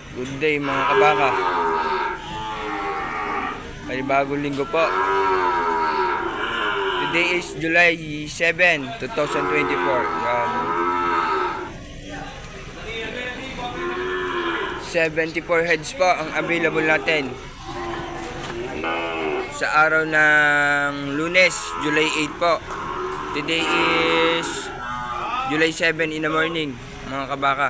Good day mga kabaka. May bagong linggo po. Today is July 7, 2024. Yan. 74 heads po ang available natin sa araw ng Lunes, July 8 po. Today is July 7 in the morning mga kabaka.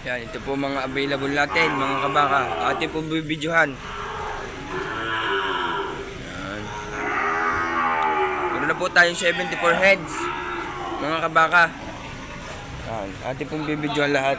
Yan, ito po mga available natin mga kabaka. Atin po bibidyohan. Yan. Meron na po tayong 74 heads mga kabaka. Yan, atin pong bibidyohan lahat.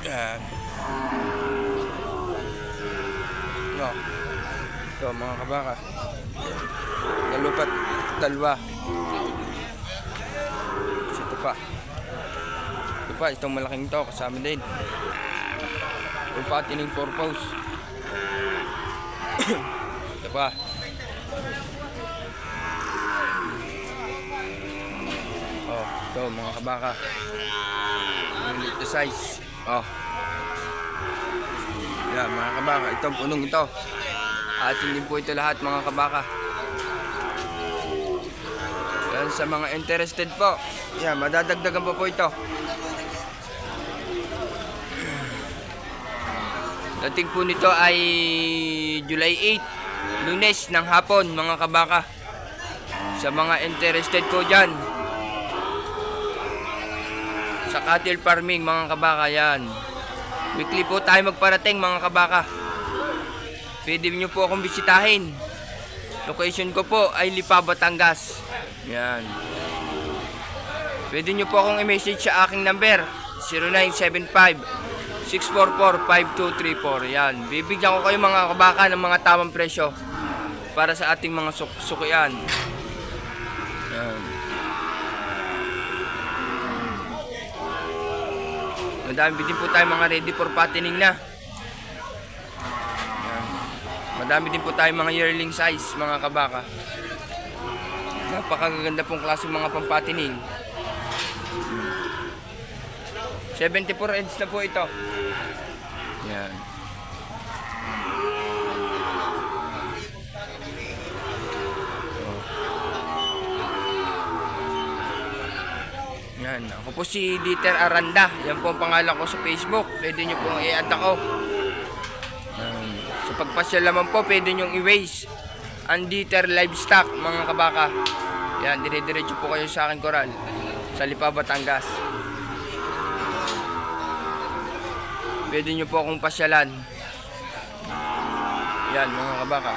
Yan. No. Ito mga kabaka. Dalupat dalawa. Ito pa. Ito pa, itong malaking to kasama din. Ito pa tining purpose. Ito pa. Oh, ito mga kabaka. Maliit na size. Oh. Yan mga kabaka, itong punong ito. Atin din po ito lahat mga kabaka. Yan sa mga interested po. Yan, madadagdagan po ito. Dating po nito ay July 8, Lunes ng hapon mga kabaka. Sa mga interested po dyan sa cattle farming mga kabaka, yan. Weekly po tayo magparating mga kabaka. Pwede nyo po akong bisitahin. Location ko po ay Lipa, Batangas. Yan. Pwede nyo po akong i-message sa aking number 0975-644-5234. Yan. Bibigyan ko kayo mga kabaka ng mga tamang presyo para sa ating mga sukian. Yan. Madami din po tayo mga ready for fattening na. Yan. Madami din po tayo mga yearling size mga kabaka. Napakaganda pong klaseng mga pampatining. 74 heads na po ito. Yan. Yan. Ako po si Dieter Aranda. Yan po ang pangalan ko sa Facebook. Pwede nyo pong i-add ako. Yan. Sa pagpasyal naman po, pwede nyo i-waste ang Dieter Livestock mga kabaka. Yan, dire-diretso po kayo sa akin koral sa Lipa, Batangas. Pwede nyo po akong pasyalan. Yan mga kabaka.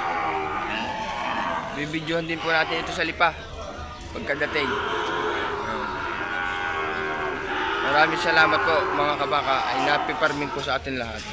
Bibidyohan din po natin ito sa Lipa pagkadating. Maraming salamat po mga kabaka. Ay napiparmin po sa atin lahat.